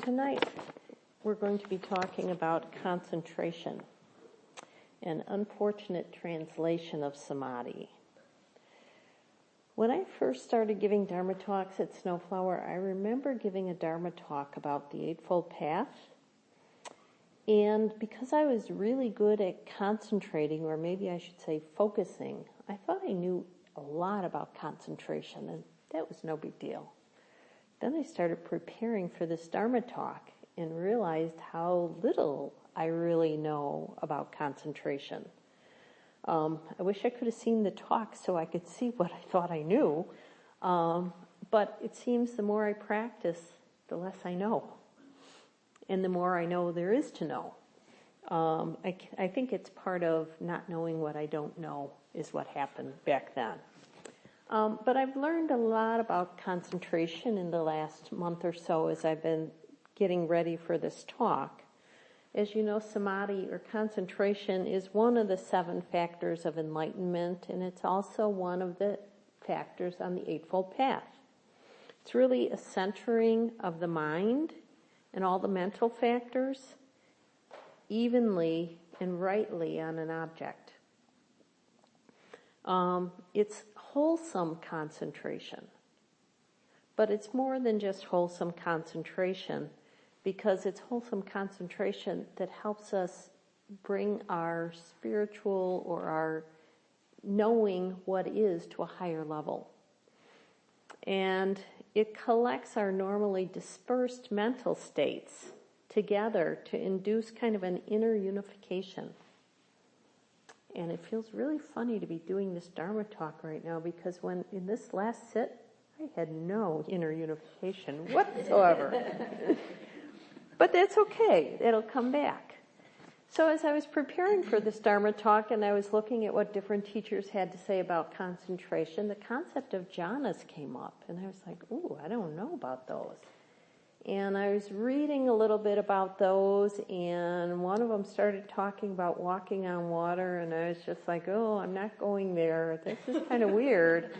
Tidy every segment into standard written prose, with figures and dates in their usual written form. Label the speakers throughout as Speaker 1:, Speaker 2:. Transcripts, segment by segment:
Speaker 1: Tonight we're going to be talking about concentration, an unfortunate translation of samadhi. When I first started giving Dharma talks at SnowFlower, I remember giving a Dharma talk about the Eightfold Path. And because I was really good at concentrating, or maybe I should say focusing, I thought I knew a lot about concentration, and that was no big deal. Then I started preparing for this Dharma talk and realized how little I really know about concentration. I wish I could have seen the talk so I could see what I thought I knew, but it seems the more I practice, the less I know, and the more I know there is to know. I think it's part of not knowing what I don't know is what happened back then. But I've learned a lot about concentration in the last month or so as I've been getting ready for this talk. As you know, samadhi or concentration is one of the 7 factors of enlightenment, and it's also one of the factors on the Eightfold Path. It's really a centering of the mind and all the mental factors evenly and rightly on an object. It's wholesome concentration, but it's more than just wholesome concentration, because it's wholesome concentration that helps us bring our spiritual or our knowing what is to a higher level. And it collects our normally dispersed mental states together to induce kind of an inner unification. And it feels really funny to be doing this Dharma talk right now, because when in this last sit, I had no inner unification whatsoever. But that's okay. It'll come back. So as I was preparing for this Dharma talk and I was looking at what different teachers had to say about concentration, the concept of jhanas came up. And I was like, ooh, I don't know about those. And I was reading a little bit about those, and one of them started talking about walking on water, and I was just like, oh, I'm not going there. This is kind of weird.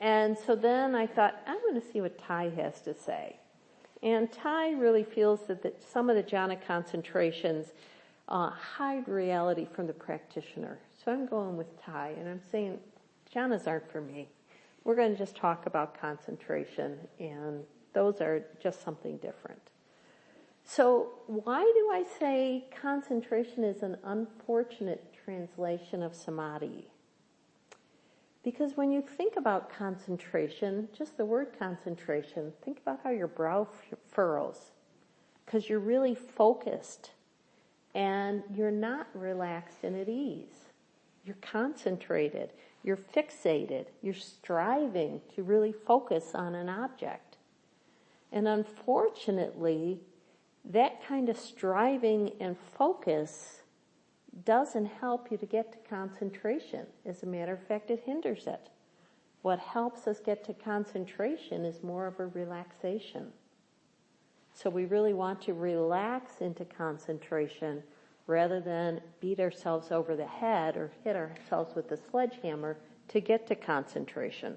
Speaker 1: And so then I thought, I'm going to see what Ty has to say. And Ty really feels that some of the jhana concentrations hide reality from the practitioner. So I'm going with Ty, and I'm saying jhanas aren't for me. We're going to just talk about concentration, and those are just something different. So why do I say concentration is an unfortunate translation of samadhi? Because when you think about concentration, just the word concentration, think about how your brow furrows, because you're really focused and you're not relaxed and at ease. You're concentrated, you're fixated, you're striving to really focus on an object. And unfortunately, that kind of striving and focus doesn't help you to get to concentration. As a matter of fact, it hinders it. What helps us get to concentration is more of a relaxation. So we really want to relax into concentration rather than beat ourselves over the head or hit ourselves with a sledgehammer to get to concentration.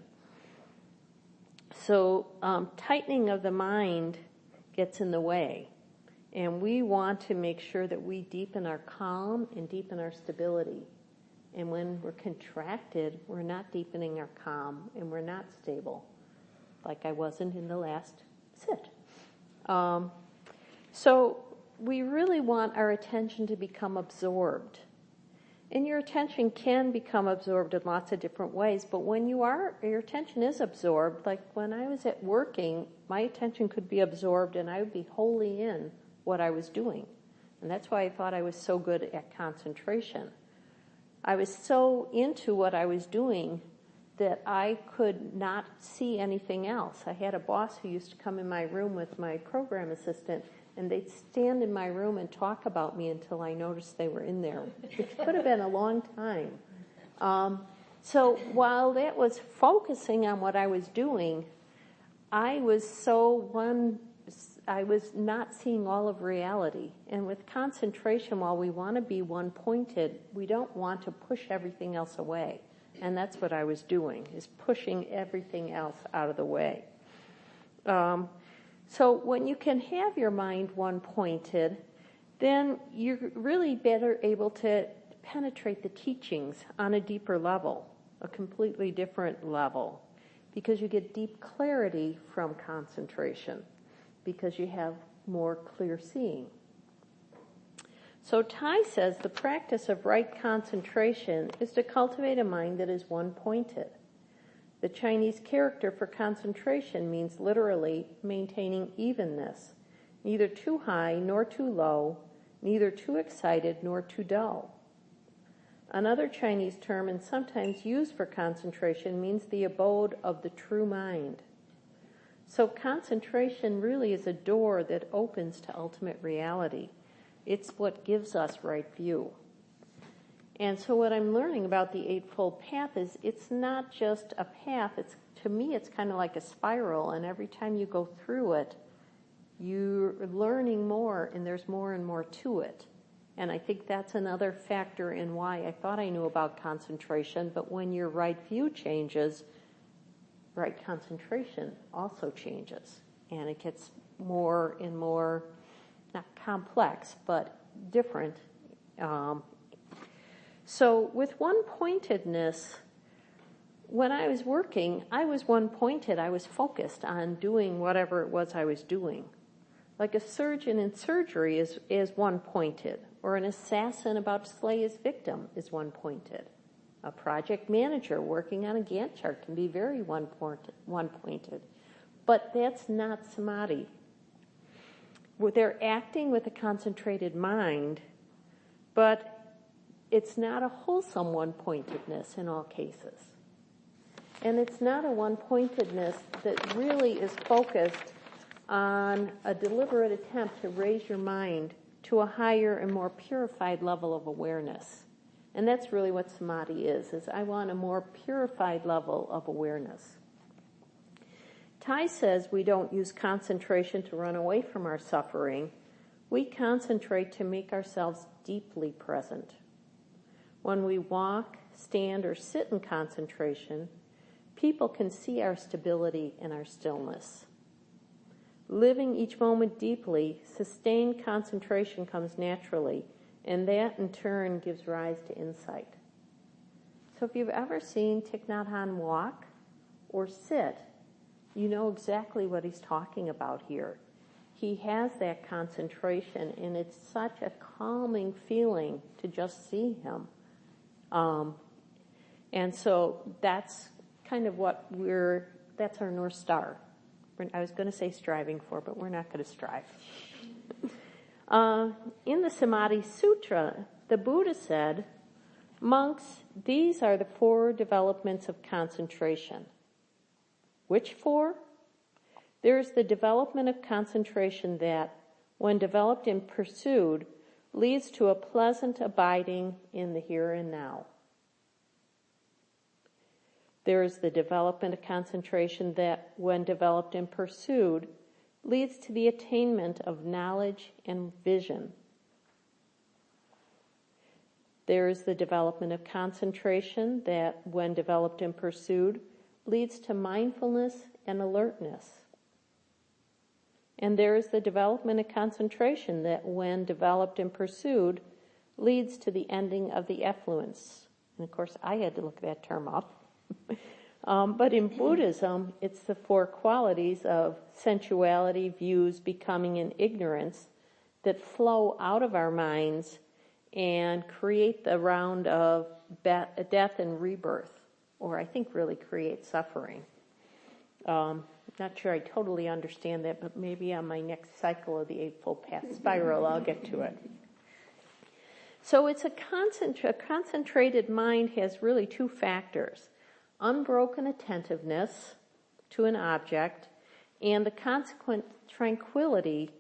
Speaker 1: So tightening of the mind gets in the way. And we want to make sure that we deepen our calm and deepen our stability. And when we're contracted, we're not deepening our calm and we're not stable, like I wasn't in the last sit. So we really want our attention to become absorbed. And your attention can become absorbed in lots of different ways, but when your attention is absorbed, like when I was at working, my attention could be absorbed and I would be wholly in what I was doing. And that's why I thought I was so good at concentration. I was so into what I was doing that I could not see anything else. I had a boss who used to come in my room with my program assistant, and they'd stand in my room and talk about me until I noticed they were in there, which could have been a long time. So while that was focusing on what I was doing, I was not seeing all of reality. And with concentration, while we want to be one-pointed, we don't want to push everything else away. And that's what I was doing, is pushing everything else out of the way. So when you can have your mind one-pointed, then you're really better able to penetrate the teachings on a deeper level, a completely different level, because you get deep clarity from concentration, because you have more clear seeing. So Tai says the practice of right concentration is to cultivate a mind that is one-pointed. The Chinese character for concentration means literally maintaining evenness, neither too high nor too low, neither too excited nor too dull. Another Chinese term and sometimes used for concentration means the abode of the true mind. So concentration really is a door that opens to ultimate reality. It's what gives us right view. And so what I'm learning about the Eightfold Path is it's not just a path. To me, it's kind of like a spiral, and every time you go through it, you're learning more, and there's more and more to it. And I think that's another factor in why I thought I knew about concentration, but when your right view changes, right concentration also changes. And it gets more and more, not complex, but different. So with one-pointedness, when I was working, I was one-pointed. I was focused on doing whatever it was I was doing. Like a surgeon in surgery is one-pointed, or an assassin about to slay his victim is one-pointed. A project manager working on a Gantt chart can be very one-pointed. But that's not samadhi. They're acting with a concentrated mind, but it's not a wholesome one-pointedness in all cases. And it's not a one-pointedness that really is focused on a deliberate attempt to raise your mind to a higher and more purified level of awareness. And that's really what samadhi is I want a more purified level of awareness. Tai says we don't use concentration to run away from our suffering. We concentrate to make ourselves deeply present. When we walk, stand, or sit in concentration, people can see our stability and our stillness. Living each moment deeply, sustained concentration comes naturally, and that in turn gives rise to insight. So if you've ever seen Thich Nhat Hanh walk or sit, you know exactly what he's talking about here. He has that concentration, and it's such a calming feeling to just see him. And so that's kind of that's our North Star. I was going to say striving for, but we're not going to strive. In the Samadhi Sutra, the Buddha said, monks, these are the 4 developments of concentration. Which 4? There is the development of concentration that, when developed and pursued, leads to a pleasant abiding in the here and now. There is the development of concentration that, when developed and pursued, leads to the attainment of knowledge and vision. There is the development of concentration that, when developed and pursued, leads to mindfulness and alertness. And there is the development of concentration that, when developed and pursued, leads to the ending of the effluence. And of course, I had to look that term up. But in Buddhism, it's the 4 qualities of sensuality, views, becoming, and ignorance that flow out of our minds and create the round of death and rebirth, or I think really create suffering. Not sure I totally understand that, but maybe on my next cycle of the Eightfold Path spiral, I'll get to it. So it's a concentrated mind has really 2 factors: unbroken attentiveness to an object and the consequent tranquility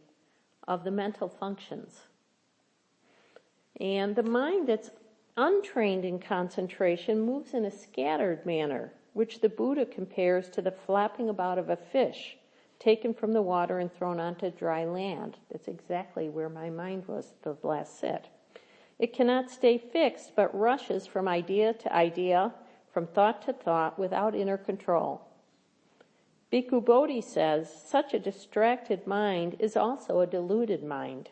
Speaker 1: of the mental functions. And the mind that's untrained in concentration moves in a scattered manner, which the Buddha compares to the flapping about of a fish taken from the water and thrown onto dry land. That's exactly where my mind was the last sit. It cannot stay fixed, but rushes from idea to idea, from thought to thought, without inner control. Bhikkhu Bodhi says, such a distracted mind is also a deluded mind.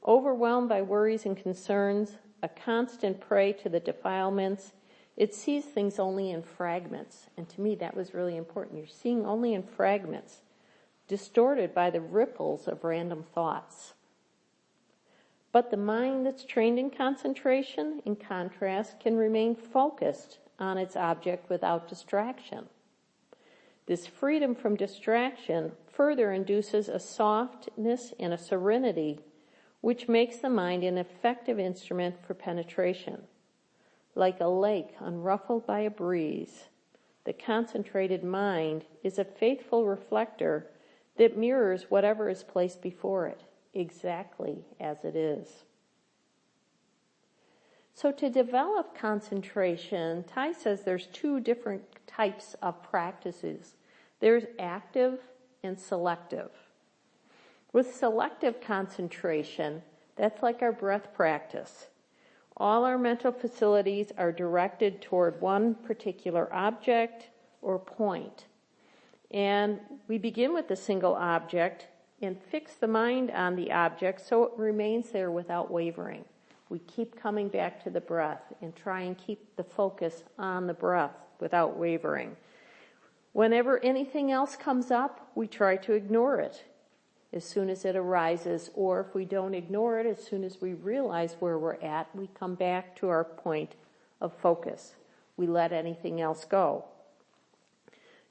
Speaker 1: Overwhelmed by worries and concerns, a constant prey to the defilements, it sees things only in fragments. And to me, that was really important. You're seeing only in fragments, distorted by the ripples of random thoughts. But the mind that's trained in concentration, in contrast, can remain focused on its object without distraction. This freedom from distraction further induces a softness and a serenity which makes the mind an effective instrument for penetration. Like a lake unruffled by a breeze, the concentrated mind is a faithful reflector that mirrors whatever is placed before it, exactly as it is. So to develop concentration, Tai says there's two different types of practices. There's active and selective. With selective concentration, that's like our breath practice. All our mental facilities are directed toward one particular object or point. And we begin with a single object and fix the mind on the object so it remains there without wavering. We keep coming back to the breath and try and keep the focus on the breath without wavering. Whenever anything else comes up, we try to ignore it as soon as it arises, or if we don't ignore it, as soon as we realize where we're at, we come back to our point of focus. We let anything else go.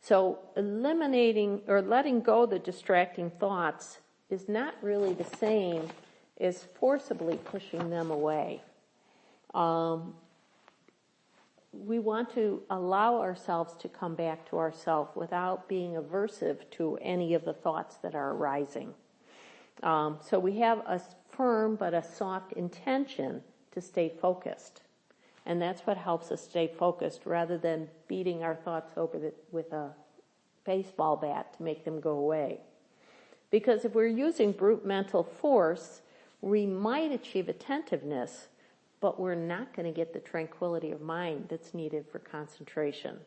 Speaker 1: So eliminating or letting go the distracting thoughts is not really the same as forcibly pushing them away. We want to allow ourselves to come back to ourselves without being aversive to any of the thoughts that are arising. So we have a firm but a soft intention to stay focused. And that's what helps us stay focused rather than beating our thoughts over with a baseball bat to make them go away. Because if we're using brute mental force, we might achieve attentiveness, but we're not going to get the tranquility of mind that's needed for concentration.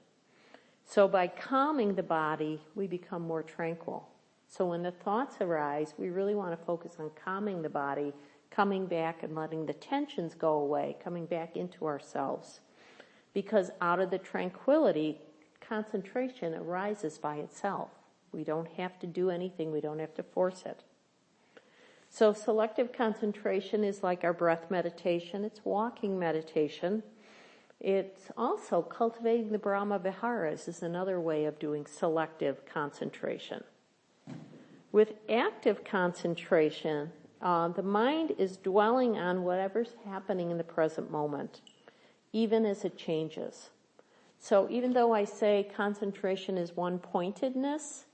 Speaker 1: So by calming the body, we become more tranquil. So when the thoughts arise, we really want to focus on calming the body, coming back and letting the tensions go away, coming back into ourselves. Because out of the tranquility, concentration arises by itself. We don't have to do anything. We don't have to force it. So selective concentration is like our breath meditation. It's walking meditation. It's also cultivating the Brahma Viharas is another way of doing selective concentration. With active concentration, the mind is dwelling on whatever's happening in the present moment, even as it changes. So even though I say concentration is one-pointedness,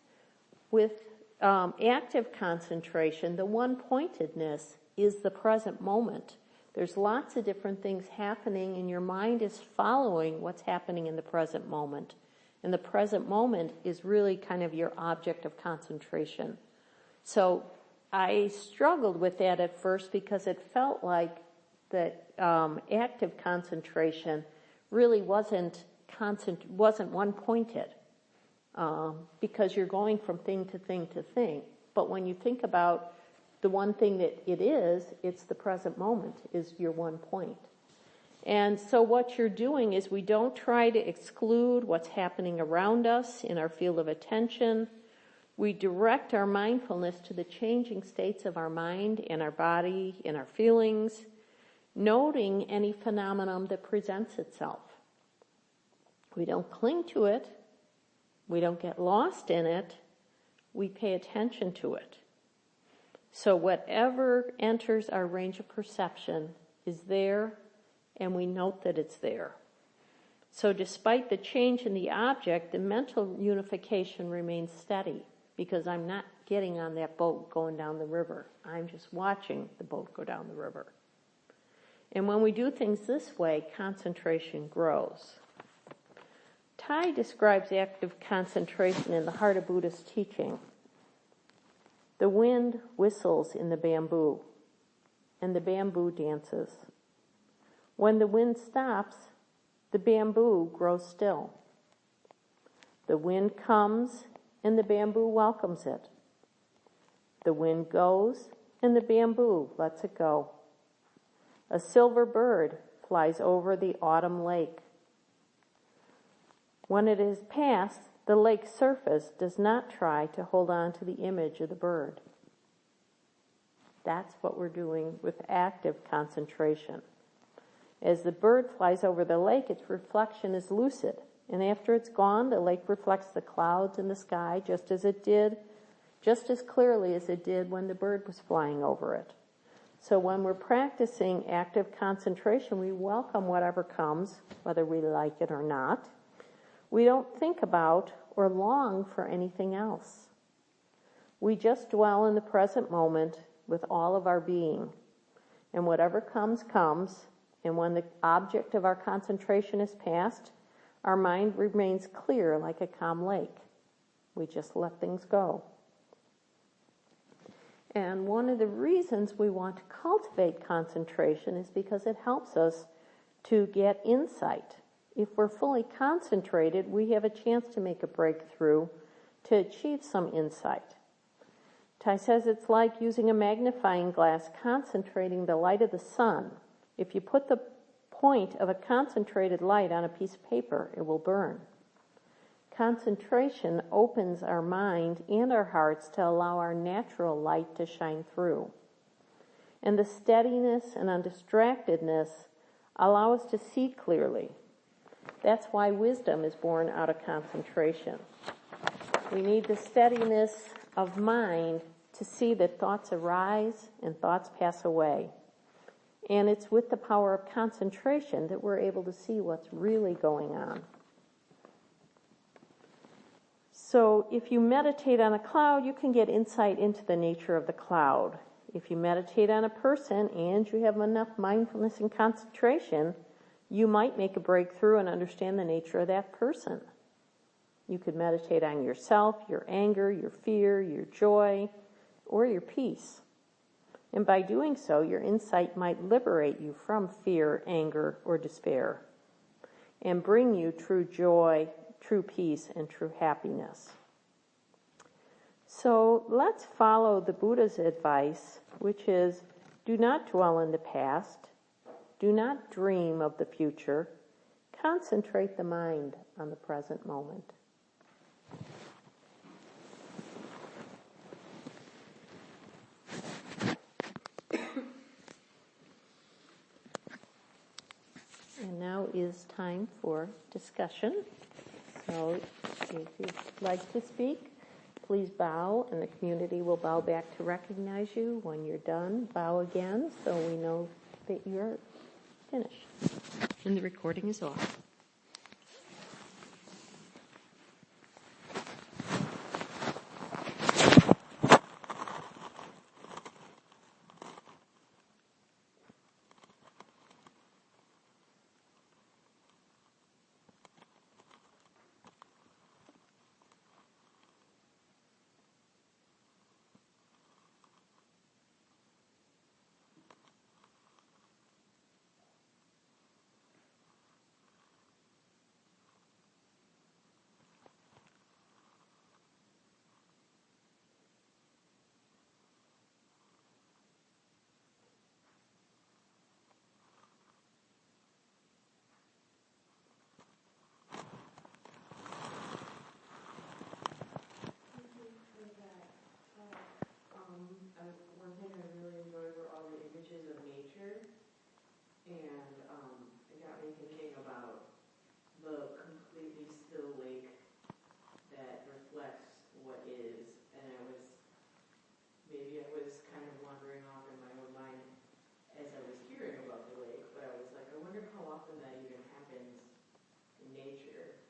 Speaker 1: with active concentration, the one-pointedness is the present moment. There's lots of different things happening, and your mind is following what's happening in the present moment. And the present moment is really kind of your object of concentration. So I struggled with that at first because it felt like that active concentration really wasn't one-pointed. Because you're going from thing to thing to thing. But when you think about the one thing that it is, it's the present moment, is your one point. And so what you're doing is we don't try to exclude what's happening around us in our field of attention. We direct our mindfulness to the changing states of our mind and our body and our feelings, noting any phenomenon that presents itself. We don't cling to it. We don't get lost in it. We pay attention to it. So whatever enters our range of perception is there, and we note that it's there. So despite the change in the object, the mental unification remains steady because I'm not getting on that boat going down the river. I'm just watching the boat go down the river. And when we do things this way, concentration grows. Tai describes active concentration in the heart of Buddhist teaching. The wind whistles in the bamboo, and the bamboo dances. When the wind stops, the bamboo grows still. The wind comes and the bamboo welcomes it. The wind goes, and the bamboo lets it go. A silver bird flies over the autumn lake. When it is passed, the lake's surface does not try to hold on to the image of the bird. That's what we're doing with active concentration. As the bird flies over the lake, its reflection is lucid. And after it's gone, the lake reflects the clouds in the sky just as clearly as it did when the bird was flying over it. So when we're practicing active concentration, we welcome whatever comes, whether we like it or not. We don't think about or long for anything else. We just dwell in the present moment with all of our being. And whatever comes, comes. And when the object of our concentration is past, our mind remains clear like a calm lake. We just let things go. And one of the reasons we want to cultivate concentration is because it helps us to get insight. If we're fully concentrated, we have a chance to make a breakthrough, to achieve some insight. Tai says it's like using a magnifying glass concentrating the light of the sun. If you put the point of a concentrated light on a piece of paper, it will burn. Concentration opens our mind and our hearts to allow our natural light to shine through. And the steadiness and undistractedness allow us to see clearly. That's why wisdom is born out of concentration. We need the steadiness of mind to see that thoughts arise and thoughts pass away. And it's with the power of concentration that we're able to see what's really going on. So if you meditate on a cloud, you can get insight into the nature of the cloud. If you meditate on a person and you have enough mindfulness and concentration, you might make a breakthrough and understand the nature of that person. You could meditate on yourself, your anger, your fear, your joy, or your peace. And by doing so, your insight might liberate you from fear, anger, or despair, and bring you true joy, true peace, and true happiness. So let's follow the Buddha's advice, which is, do not dwell in the past, do not dream of the future, concentrate the mind on the present moment. And now is time for discussion. So if you'd like to speak, please bow, and the community will bow back to recognize you. When you're done, bow again so we know that you're finished. And the recording is off.
Speaker 2: One thing I really enjoyed were all the images of nature, and it got me thinking about the completely still lake that reflects what is, and maybe I was kind of wandering off in my own mind as I was hearing about the lake, but I was like, I wonder how often that even happens in nature,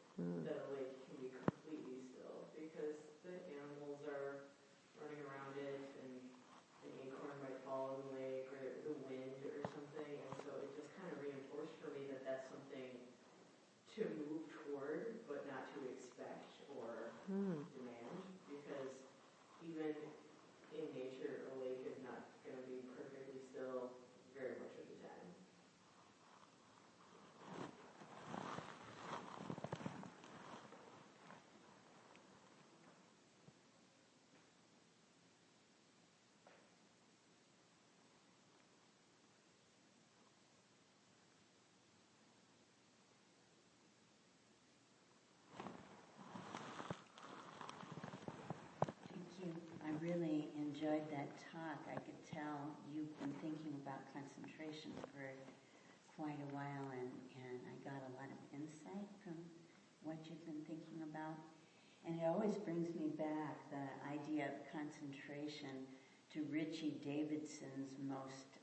Speaker 2: that a lake can be completely still, because the animals are running around it, and an acorn might fall in the lake, or the wind or something, and so it just kind of reinforced for me that that's something to move toward, but not to expect or demand, because even in nature, a lake is not going to be perfectly still very much of the time.
Speaker 3: enjoyed that talk. I could tell you've been thinking about concentration for quite a while, and I got a lot of insight from what you've been thinking about. And it always brings me back, the idea of concentration, to Richie Davidson's most,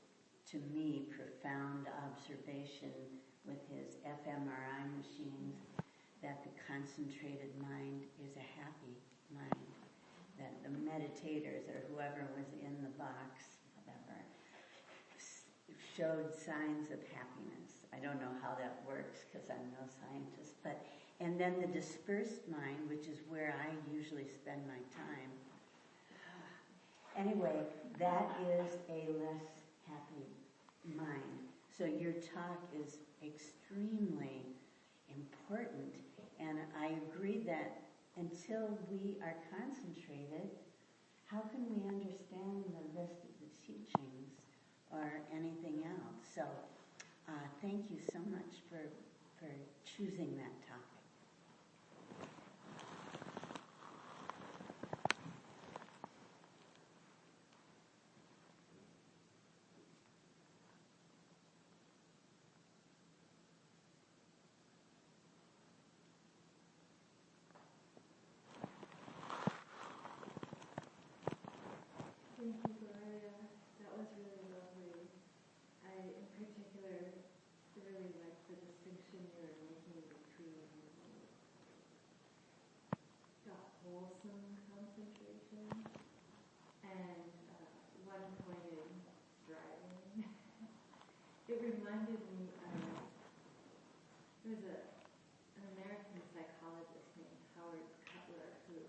Speaker 3: to me, profound observation with his fMRI machines, that the concentrated mind is a happy mind, that the meditators or whoever was in the box, whatever, showed signs of happiness. I don't know how that works because I'm no scientist, and then the dispersed mind, which is where I usually spend my time. Anyway, that is a less happy mind. So your talk is extremely important, and I agree that until we are concentrated, how can we understand the rest of the teachings or anything else? So thank you so much for choosing that topic.
Speaker 2: Thank you, Gloria. That was really lovely. I, in particular, really liked the distinction you were making between the wholesome concentration and one-pointed striving. It reminded me of, there was an American psychologist named Howard Cutler who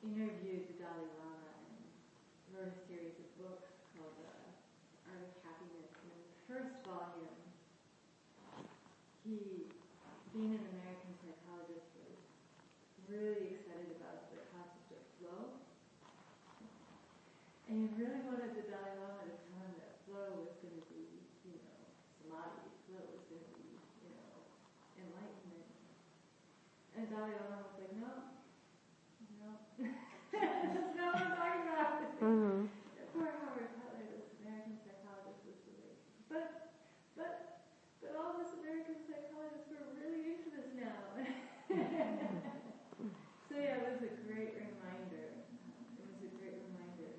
Speaker 2: interviewed the Dalai Lama and wrote a series of books called Art of Happiness. And in the first volume, he, being an American psychologist, was really excited about the concept of flow. And he really wanted the Dalai Lama to tell him that flow was going to be, samadhi. Flow was going to be, enlightenment. And the Dalai Lama was like, no. That's not what I'm talking about. Mm-hmm. Poor Howard Cutler, this American psychologist, was like, but all of us American psychologists are really into this now. So yeah, it was a great reminder. This,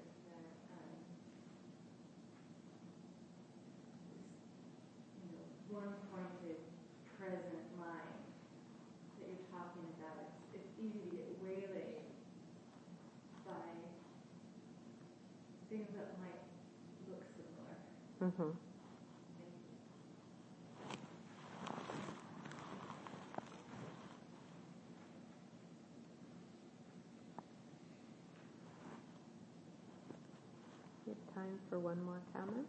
Speaker 2: one-pointed, present mind that you're talking about. It's easy to get waylaid by things that might look similar.
Speaker 1: Mm-hmm.
Speaker 2: Thank you.
Speaker 1: We have time for one more comment.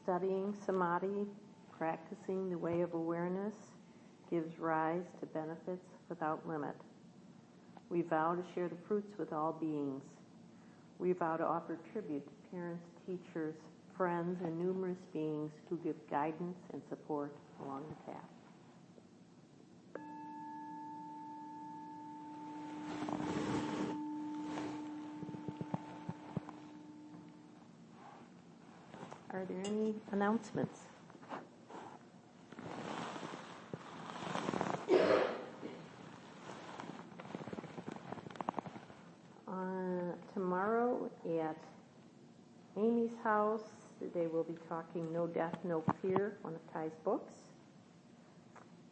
Speaker 1: Studying samadhi, practicing the way of awareness, gives rise to benefits without limit. We vow to share the fruits with all beings. We vow to offer tribute to parents, teachers, friends, and numerous beings who give guidance and support along the path. announcements. Tomorrow at Amy's house, they will be talking No Death, No Fear, one of Ty's books.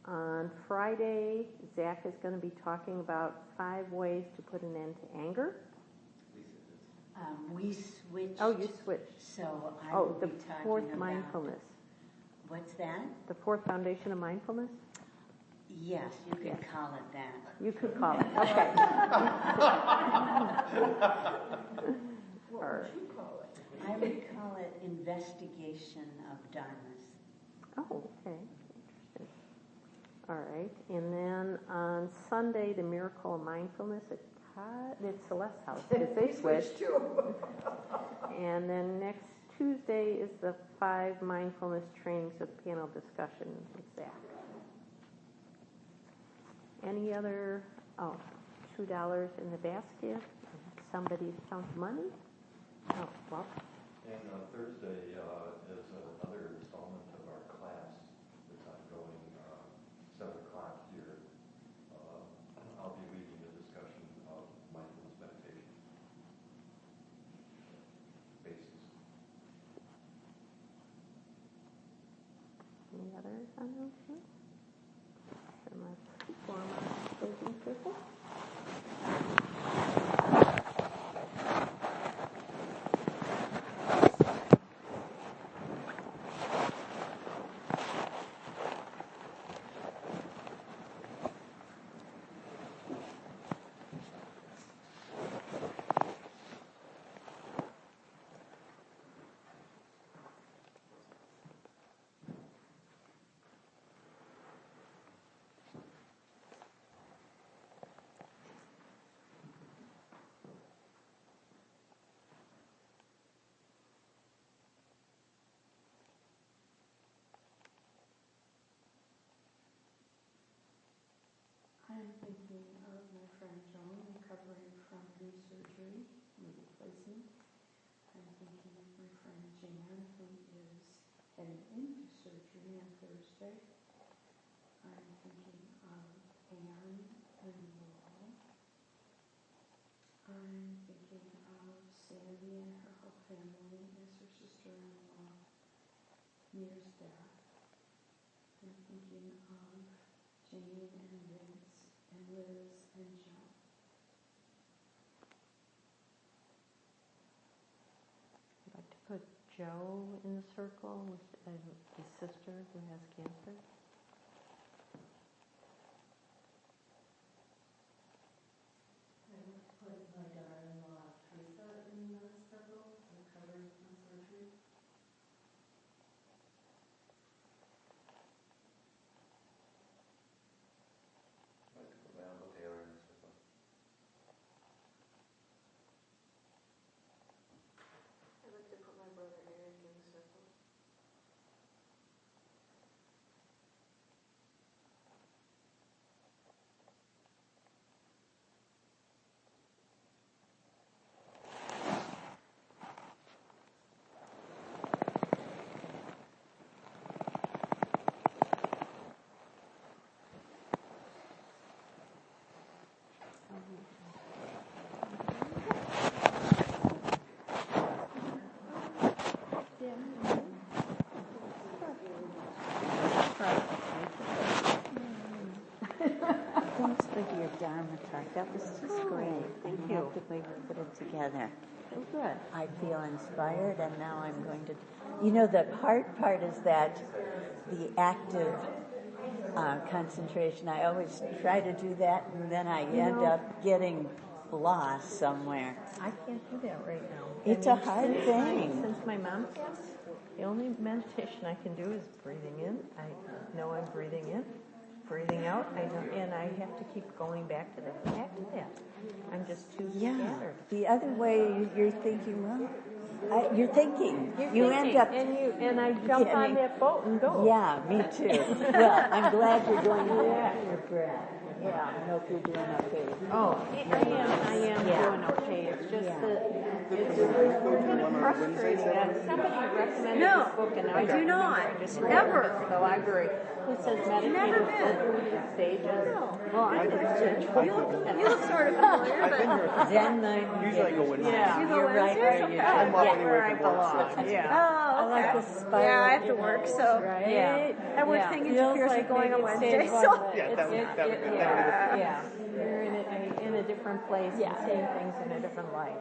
Speaker 1: On Friday, Zach is going to be talking about 5 ways to put an end to anger.
Speaker 3: We switched.
Speaker 1: Oh, you switched.
Speaker 3: So I will be talking
Speaker 1: the fourth
Speaker 3: about
Speaker 1: mindfulness.
Speaker 3: What's that?
Speaker 1: The 4th foundation of mindfulness?
Speaker 3: Yes, you could call it that.
Speaker 1: You could call it. Okay.
Speaker 2: What would you call it?
Speaker 3: I would call it investigation of dharmas.
Speaker 1: Oh, okay. Interesting. All right. And then on Sunday, the miracle of mindfulness at Celeste's house, because they switched. And then next Tuesday is the 5 mindfulness trainings with panel discussion with Zach. Any other, $2 in the basket? Somebody found money? Oh, well.
Speaker 4: And Thursday is another installment of our class that's ongoing, 7 o'clock here. I'll be leading a discussion of mindfulness meditation. Basis.
Speaker 1: Any other announcements? And let's form our closing circle.
Speaker 5: I'm thinking of my friend Joan recovering from knee surgery, knee replacement. I'm thinking of my friend Jan, who is heading into surgery on Thursday. I'm thinking of Anne and Laurel. I'm thinking of Sandy and her whole family as her sister-in-law nears death. I'm thinking of Jane and Vince and Liz and Joe.
Speaker 1: I'd like to put Joe in the circle with his sister who has cancer.
Speaker 2: I would put my daughter-in-law Teresa in the circle, recovering from surgery.
Speaker 4: I'd like to put my Uncle Taylor in the circle.
Speaker 2: I'd like to put my brother Eric in the circle.
Speaker 3: Thanks for your Dharma talk. That was just great.
Speaker 1: Thank
Speaker 3: I'm
Speaker 1: you.
Speaker 3: happy we put it together.
Speaker 1: Oh, good.
Speaker 3: I feel inspired, and now I'm going to. The hard part is that the active concentration. I always try to do that, and then I end up getting lost somewhere.
Speaker 1: I can't do that right now.
Speaker 3: It's a hard thing.
Speaker 1: Since my mom passed, the only meditation I can do is breathing in. I know I'm breathing in. Breathing out, I know, and I have to keep going back to that. I'm just too scattered.
Speaker 3: The other way you're thinking, you're thinking. You end up.
Speaker 1: And I jump on that boat and go.
Speaker 3: Yeah, me too. Well, I'm glad you're going to your breath.
Speaker 5: Yeah, I hope you're doing okay.
Speaker 1: Oh, I am doing okay. It's just that it's kind of frustrating that somebody recommended this book and I do not. I just never to the library. Who says meditators go through these stages? Well, I'm
Speaker 6: You look sort of familiar,
Speaker 7: I've been here.
Speaker 3: Zen night.
Speaker 7: Usually I go Wednesday.
Speaker 1: Yeah.
Speaker 6: you go
Speaker 3: You're right
Speaker 6: Wednesdays?
Speaker 3: where you
Speaker 7: I'm
Speaker 3: should.
Speaker 7: walking
Speaker 1: where
Speaker 7: away
Speaker 1: I
Speaker 7: from work.
Speaker 1: belong. Yeah.
Speaker 6: Oh,
Speaker 3: I like
Speaker 6: okay.
Speaker 3: the spiral.
Speaker 6: Yeah, I have to work, so
Speaker 3: Right?
Speaker 1: Yeah.
Speaker 6: that work
Speaker 1: Yeah.
Speaker 6: thing
Speaker 3: Feels
Speaker 6: interferes
Speaker 3: like
Speaker 6: with going on
Speaker 3: maybe
Speaker 6: Wednesday.
Speaker 3: stage
Speaker 6: So
Speaker 3: one, but
Speaker 7: Yeah, that would be
Speaker 1: Yeah. You're in a different place and seeing things in a different light.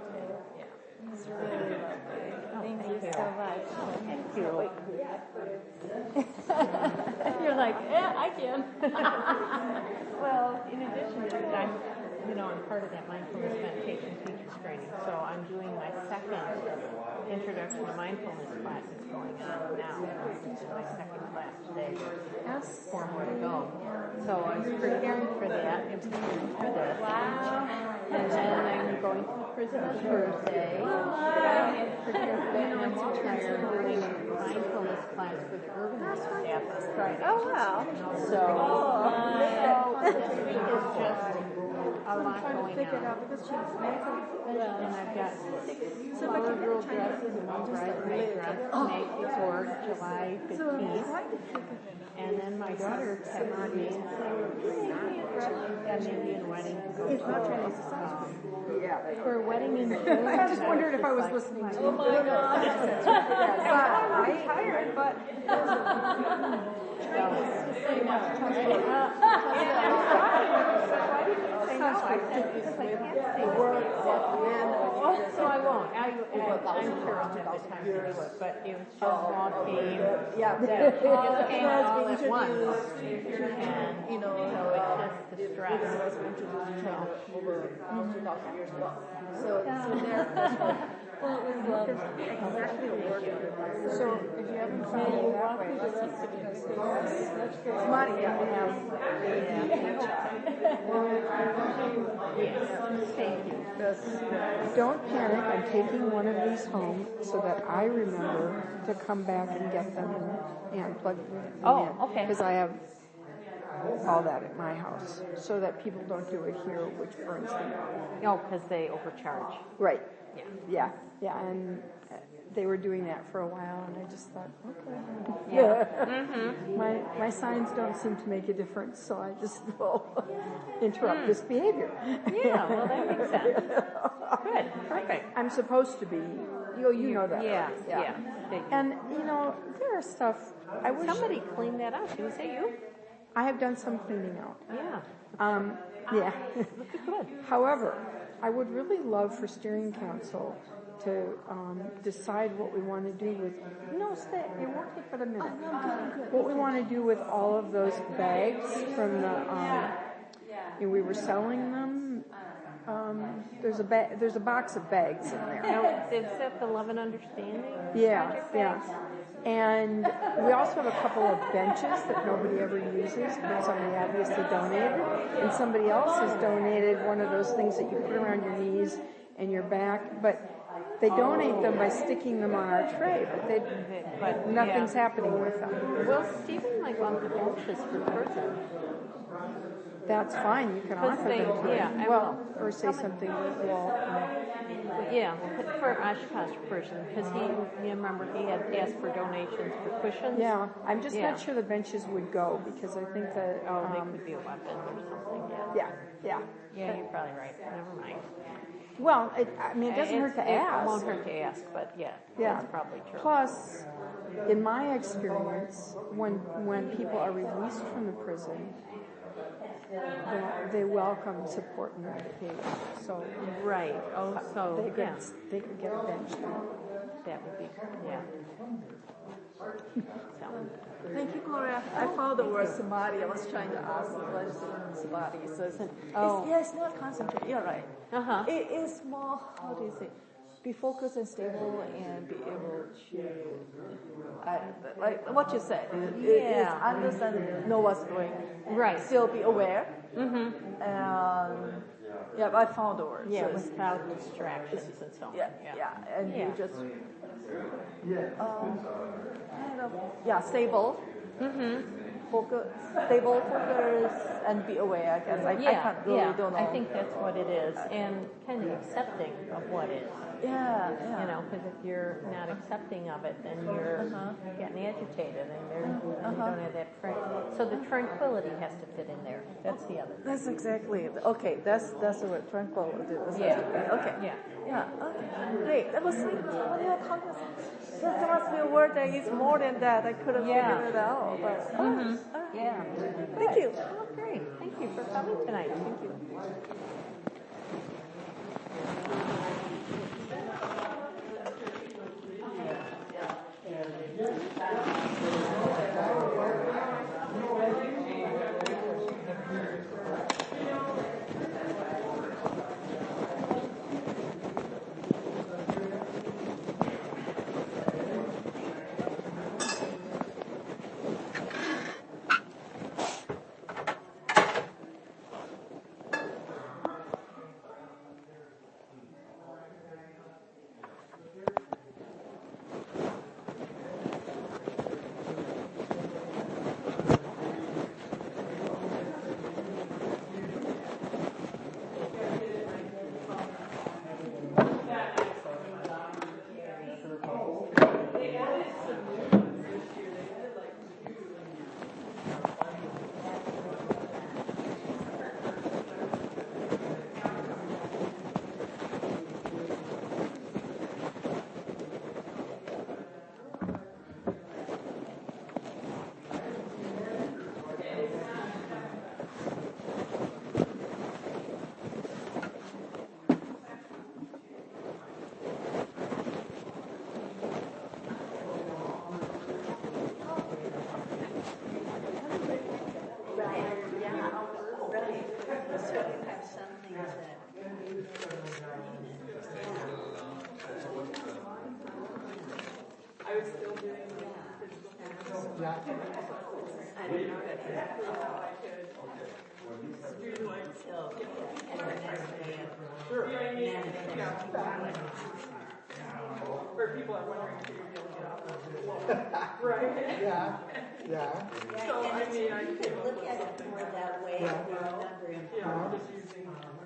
Speaker 3: it's really lovely. Thank you so much.
Speaker 1: Thank you. You're like, yeah, I can. Well, in addition to that, I'm part of that mindfulness meditation teachers training. So I'm doing my second introduction to mindfulness class that's going on now. This is my second class today. There's 4 more to go. So I was preparing for that and preparing for this. Wow. And then I'm going to the prison on Thursday. I had to prepare for that. And I'm also doing a mindfulness class for the urban staff on Friday.
Speaker 6: oh wow.
Speaker 1: So this week is just a lot going on. And I've got 6 flower girl dresses and 1 bridesmaid dress to make before July 15th. And then my daughter texted me and said, "Hey, a dress. She's got an Indian wedding to go to. For a wedding in June."
Speaker 5: I just wondered if I was listening to you.
Speaker 6: Oh my God.
Speaker 5: I'm tired, but
Speaker 1: So I won't. I'm sure I'll have the time to do it, but it was just all came. It just came all at once. And so it's just the stress.
Speaker 6: Well, it was lovely. Exactly what worked.
Speaker 5: so if you haven't found it that way, let's Marty, yeah, we have.
Speaker 1: Yes, thank you.
Speaker 5: Don't panic. I'm taking one of these home so that I remember to come back and get them and plug them in.
Speaker 1: Oh, okay.
Speaker 5: Because I have all that at my house, so that people don't do it here, which burns them out.
Speaker 1: Oh, because they overcharge.
Speaker 5: Right.
Speaker 1: Yeah.
Speaker 5: Yeah, and they were doing that for a while, and I just thought, okay.
Speaker 1: Yeah.
Speaker 5: My signs don't seem to make a difference, so I just will interrupt this behavior.
Speaker 1: Yeah, well, that makes sense. Good, perfect.
Speaker 5: I'm supposed to be. You know that.
Speaker 1: Yeah,
Speaker 5: right?
Speaker 1: yeah.
Speaker 5: And there are stuff. I wish
Speaker 1: Somebody cleaned that up. Was it you?
Speaker 5: I have done some cleaning out.
Speaker 1: Yeah.
Speaker 5: Yeah.
Speaker 1: Good.
Speaker 5: However, I would really love for steering council to decide what we want to do with. It won't take but a minute. What we want to do with all of those bags from the. We were selling them. There's a box of bags in there.
Speaker 1: Now, is that the Love and Understanding?
Speaker 5: Yeah. And we also have a couple of benches that nobody ever uses, but somebody obviously donated. And somebody else has donated one of those things that you put around your knees and your back. But they donate them by sticking them on our tray, but nothing's happening with them.
Speaker 1: Well, Stephen might want the benches for prison.
Speaker 5: That's fine. You can offer them to
Speaker 1: yeah, I
Speaker 5: well, or say something. Well,
Speaker 1: yeah, for Oshkosh person, because you remember he had asked for donations for cushions.
Speaker 5: yeah, I'm just not sure the benches would go because I think that.
Speaker 1: They could be a weapon or something.
Speaker 5: Yeah.
Speaker 1: Yeah, you're probably right. Never mind.
Speaker 5: Well, it doesn't hurt to ask.
Speaker 1: It won't hurt to ask, but yeah, that's probably true.
Speaker 5: Plus, in my experience, when people are released from the prison, they welcome support and meditation. So
Speaker 1: right. Oh, so
Speaker 5: they could get a bench.
Speaker 1: That would be
Speaker 6: Thank you, Gloria. I found the word samadhi. I was trying to ask what is samadhi. So it's not concentrate. You're right. It is more, how do you say, be focused and stable and be able to, like what you said, is understand, know what's going on.
Speaker 1: Right.
Speaker 6: Still be aware. And I found the word.
Speaker 1: Yeah,
Speaker 6: so
Speaker 1: without distractions and so on.
Speaker 6: And you just kind of, stable. focus, stable focus, and be aware. I guess I can't really don't know.
Speaker 1: I think that's what it is, and kind of accepting of what is.
Speaker 6: Yeah.
Speaker 1: You know, because if you're not accepting of it, then you're getting agitated, and you don't have that. So the tranquility has to fit in there. That's the other.
Speaker 6: That's exactly it. Okay, that's the word, tranquility.
Speaker 1: Yeah.
Speaker 6: Okay.
Speaker 1: Yeah.
Speaker 6: Yeah. Okay. Great. That was sweet. What your comments? There must be a word that is more than that. I couldn't figure it out. But,
Speaker 1: Yeah.
Speaker 6: Thank you.
Speaker 1: Oh, great. Thank you for coming tonight. Thank you.
Speaker 2: Where people are wondering if you're going to get off the floor. Right.
Speaker 7: Yeah.
Speaker 2: So, I mean, I
Speaker 3: You can look at it more that way and remember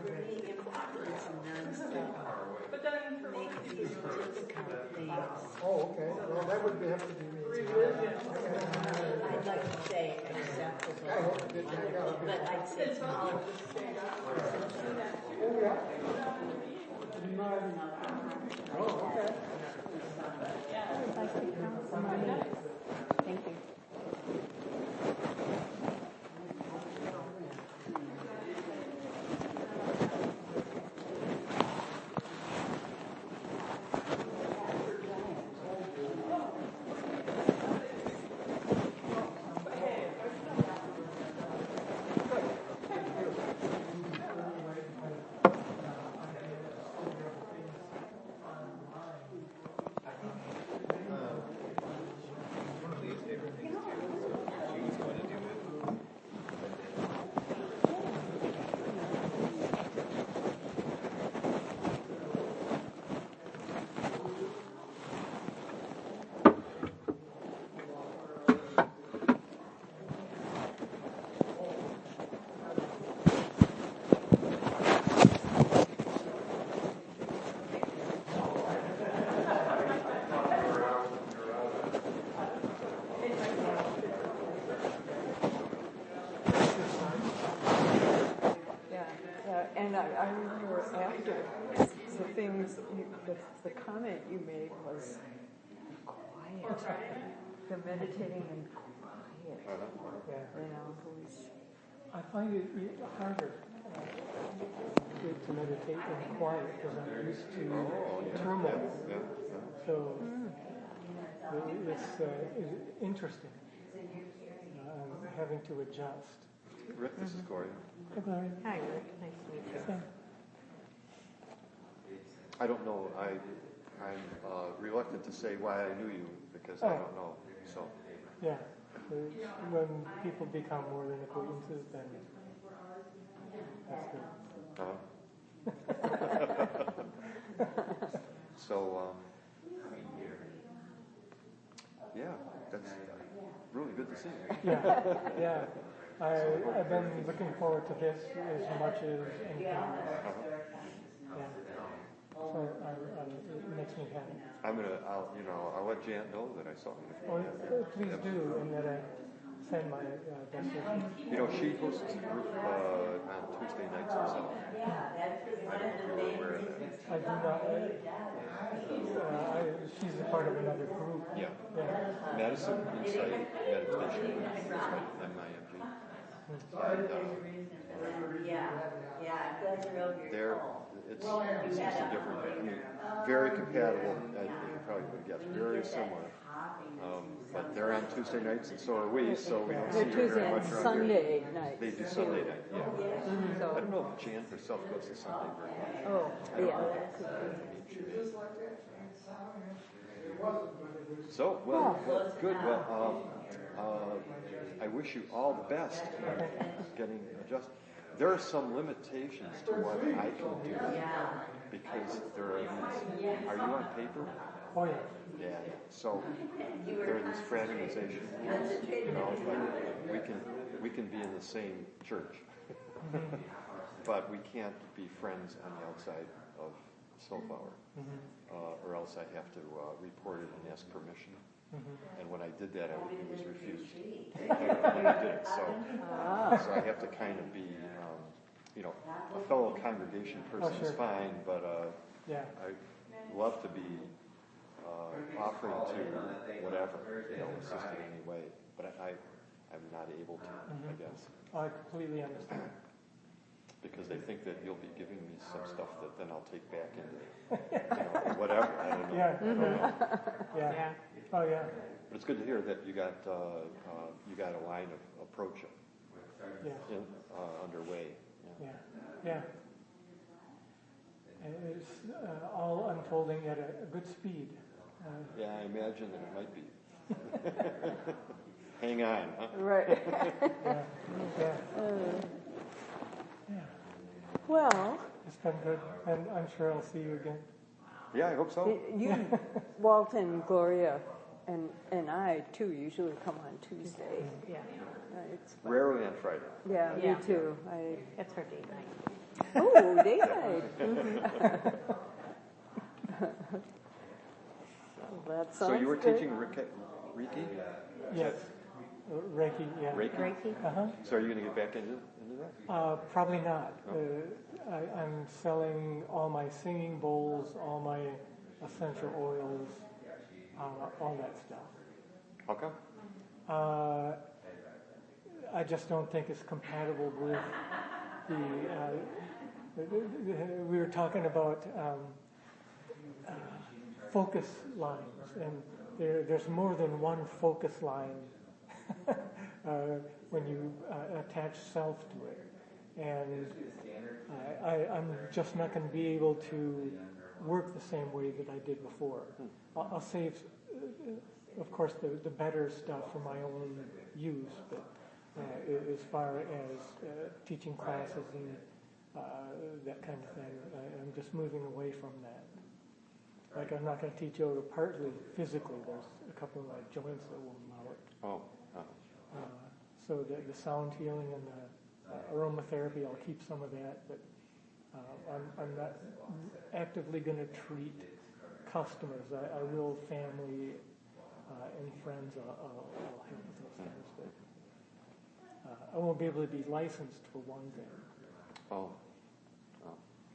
Speaker 3: re-influence and non-self.
Speaker 2: But then for
Speaker 3: Make these difficult things.
Speaker 7: Oh, okay. Well, that would have to be me.
Speaker 3: I'd like to say acceptable, but I'd say it's not.
Speaker 7: Oh, okay.
Speaker 1: Thank you.
Speaker 6: And I remember after the things, the comment you made was quiet. The meditating and quiet. You know,
Speaker 7: I find it harder to meditate in quiet because I'm used to turmoil. So it's interesting. I'm having to adjust.
Speaker 4: Rick, this is Gloria.
Speaker 1: Hi, Rick. Nice to meet you.
Speaker 4: I don't know. I'm reluctant to say why I knew you because I don't know. So.
Speaker 7: Yeah. When people become more than acquaintances, then that's good.
Speaker 4: So, yeah, that's really good to see you.
Speaker 7: Yeah. I've been looking forward to this as much as anything else. Yeah. So it makes me happy.
Speaker 4: I'll let Jan know that I saw you.
Speaker 7: Oh, please do, and that I send my best wishes.
Speaker 4: She hosts a group on Tuesday nights herself. I don't know if you were aware of that.
Speaker 7: I do not. She's a part of another group.
Speaker 4: Yeah. Madison Insight Meditation Group is like MIMG. It's just a different, very compatible, as you probably would guess, very similar. But they're on Tuesday nights, and so are we, so we don't see you very much around
Speaker 1: Sunday
Speaker 4: here.
Speaker 1: nights.
Speaker 4: They do Sunday night, yeah.
Speaker 1: So,
Speaker 4: I don't know if Jan herself goes to Sunday very much.
Speaker 1: oh, yeah.
Speaker 4: So, well, good. Well, I wish you all the best getting adjusted. There are some limitations to what I can do because there are these. Are you on paper?
Speaker 7: Oh, yeah.
Speaker 4: Yeah. So there are these fraternization rules, like we can be in the same church, but we can't be friends on the outside of SnowFlower, or else I have to report it and ask permission. And when I did that, it was refused when I did it. So I have to kind of be, a fellow congregation person is fine, but I love to be offering to whatever, assist in any way. But I'm not able to, I guess.
Speaker 7: I completely understand.
Speaker 4: Because they think that you'll be giving me some stuff that then I'll take back into, whatever. I don't know.
Speaker 7: Yeah. Oh, yeah.
Speaker 4: But it's good to hear that you got a line of approach underway.
Speaker 7: Yeah. And it's all unfolding at a good speed.
Speaker 4: I imagine that it might be. Hang on, huh?
Speaker 1: Right.
Speaker 7: Yeah.
Speaker 1: Well,
Speaker 7: It's been good, and I'm sure I'll see you again.
Speaker 4: Yeah, I hope so.
Speaker 1: you, Walt and Gloria, and I too usually come on Tuesday.
Speaker 2: Yeah.
Speaker 1: It's fun.
Speaker 4: Rarely on Friday.
Speaker 1: Yeah,
Speaker 2: Yeah.
Speaker 1: me too.
Speaker 2: It's her date night.
Speaker 1: Oh, date night. That sounds
Speaker 4: So you were
Speaker 1: good.
Speaker 4: teaching Reiki?
Speaker 7: Yes. Reiki, yeah.
Speaker 4: Reiki?
Speaker 7: Uh-huh.
Speaker 4: So are you going to get back into that?
Speaker 7: Probably not. I'm selling all my singing bowls, all my essential oils, all that stuff.
Speaker 4: How come?
Speaker 7: I just don't think it's compatible with we were talking about focus lines, and there's more than one focus line when you attach self to it. And I'm just not going to be able to work the same way that I did before. I'll save, of course, the better stuff for my own use, but as far as teaching classes and that kind of thing, I'm just moving away from that. Like, I'm not going to teach yoga partly physically. There's a couple of my joints that won't allow it. So the sound healing and the aromatherapy, I'll keep some of that, but I'm not actively going to treat customers. I will family and friends. I'll help with those things, but I won't be able to be licensed for one thing.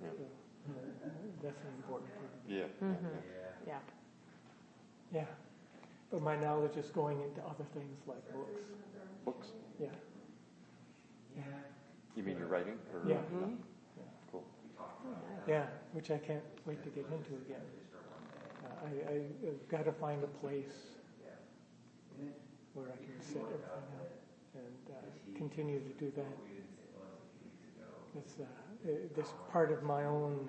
Speaker 4: Yeah.
Speaker 7: So, that's an important part.
Speaker 4: Yeah.
Speaker 2: Yeah.
Speaker 7: Yeah. But my knowledge is going into other things like books.
Speaker 4: Books?
Speaker 7: Yeah.
Speaker 4: You mean you're writing? Or
Speaker 7: Yeah.
Speaker 4: Cool.
Speaker 7: Yeah, which I can't wait to get into again. I've got to find a place where I can set everything up and continue to do that. It's this part of my own,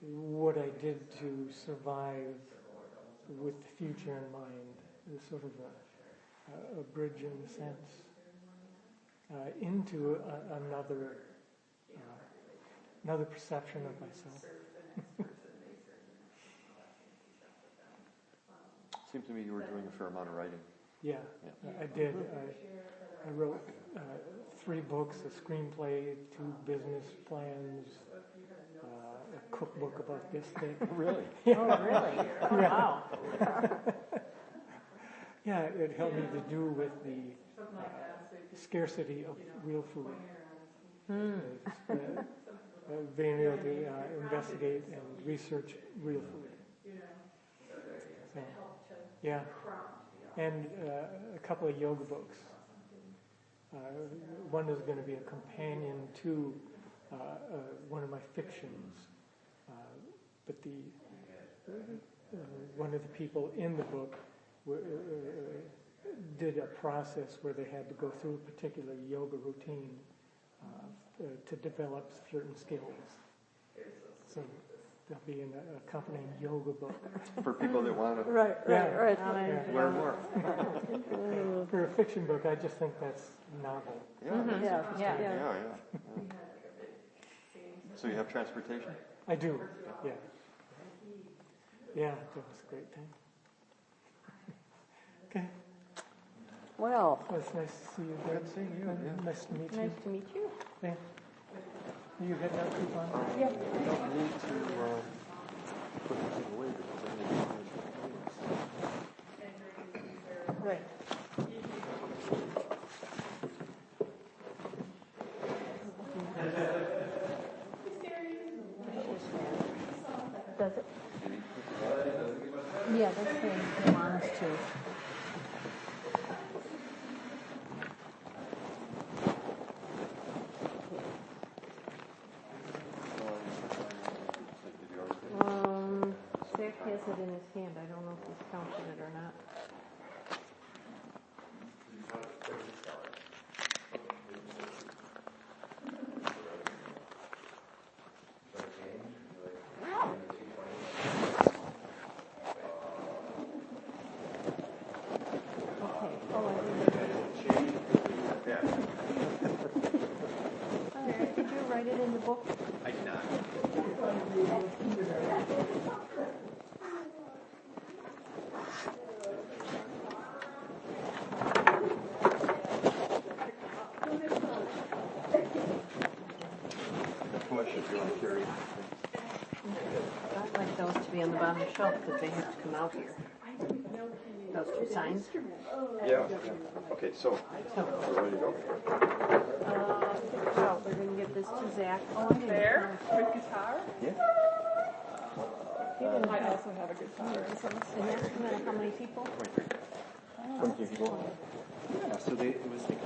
Speaker 7: what I did to survive with the future in mind, is sort of a bridge in a sense into another perception of myself.
Speaker 4: Seemed to me you were doing a fair amount of writing.
Speaker 7: Yeah, I did. I wrote 3 books, a screenplay, 2 business plans, a cookbook about this thing.
Speaker 4: Really?
Speaker 7: Yeah.
Speaker 1: Oh, really? Oh, wow.
Speaker 7: Yeah, it helped me to do with the scarcity of real food. Being able to investigate and research real food. So, yeah. And a couple of yoga books. One is going to be a companion to one of my fictions. But one of the people in the book did a process where they had to go through a particular yoga routine to develop certain skills. So there'll be an accompanying yoga book.
Speaker 4: For people that want to
Speaker 6: Right.
Speaker 4: learn more.
Speaker 7: For a fiction book, I just think that's novel.
Speaker 4: Yeah. So you have transportation?
Speaker 7: I do, yeah. Yeah, that was a great thing. Okay.
Speaker 1: Well,
Speaker 7: It's nice to see you.
Speaker 4: Good seeing you. Yeah.
Speaker 7: Nice to meet you.
Speaker 1: nice to meet you.
Speaker 7: Yeah. You heading out too far?
Speaker 4: I don't need to put anything away because I need to
Speaker 1: Right. Does it? Yeah, that's saying they want us to. Zach has it in his hand. I don't know if he's counting it or not. Okay. Oh, I did. Did you write it in the book?
Speaker 4: I did not. If you want to carry
Speaker 1: I'd like those to be on the bottom of the shelf because they have to come out here. Those 2 signs.
Speaker 4: Yeah. Okay, so we're ready to go?
Speaker 1: So we're going to give this to Zach. Oh, I didn't
Speaker 6: There, with guitar.
Speaker 4: Yeah.
Speaker 6: I also have a guitar.
Speaker 1: And that's how many people?
Speaker 4: 23 people. Yeah, so it was like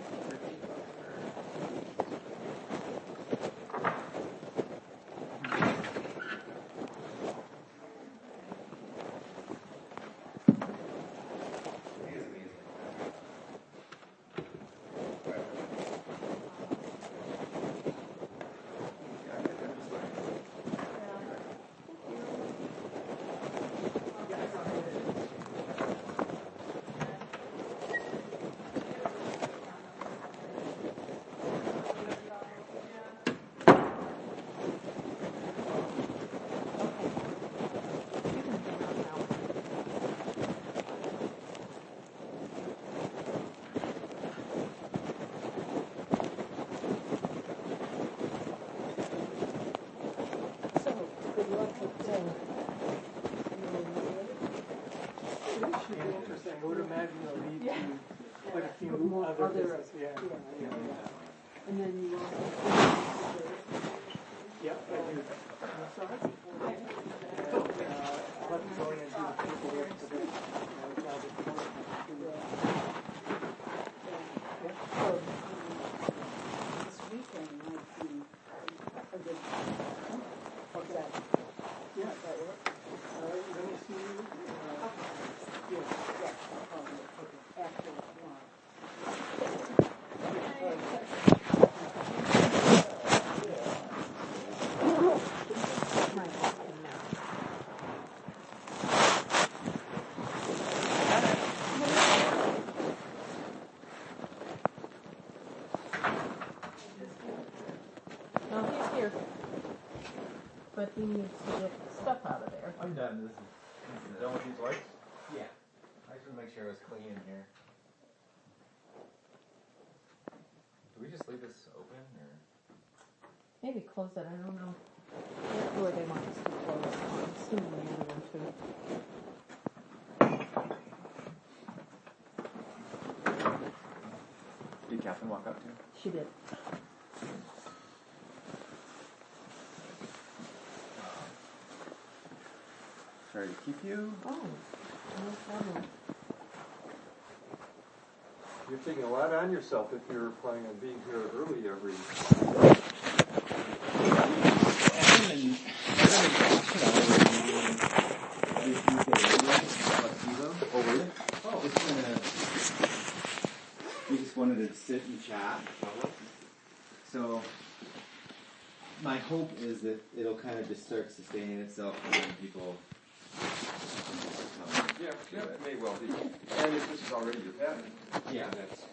Speaker 7: I would imagine it'll lead to quite a few other businesses. Yeah.
Speaker 5: And then you also.
Speaker 7: Yep, I do. Let Gloria do the paperwork for this.
Speaker 5: This weekend might be a good time. Okay.
Speaker 7: Yeah.
Speaker 5: That work?
Speaker 7: Let me see.
Speaker 5: Yeah, okay. After lunch.
Speaker 1: No, he's here. But he needs to get stuff out of there.
Speaker 8: I'm done. This is done with these lights?
Speaker 7: Yeah.
Speaker 8: to make sure it was clean in here. Do we just leave this open, or?
Speaker 1: Maybe close it, I don't know. Where they want us to close. I'm assuming the other one too.
Speaker 8: Did Catherine walk out too?
Speaker 1: She did.
Speaker 8: Sorry to keep you.
Speaker 1: Oh, no problem.
Speaker 4: You're taking a lot on yourself if you're planning on being here early every.
Speaker 8: Oh, really? Oh, we just wanted to sit and chat. So, my hope is that it'll kind of just start sustaining itself and then people.
Speaker 4: Yeah, it may well be. And if this is already your pattern,
Speaker 8: yeah,
Speaker 4: that's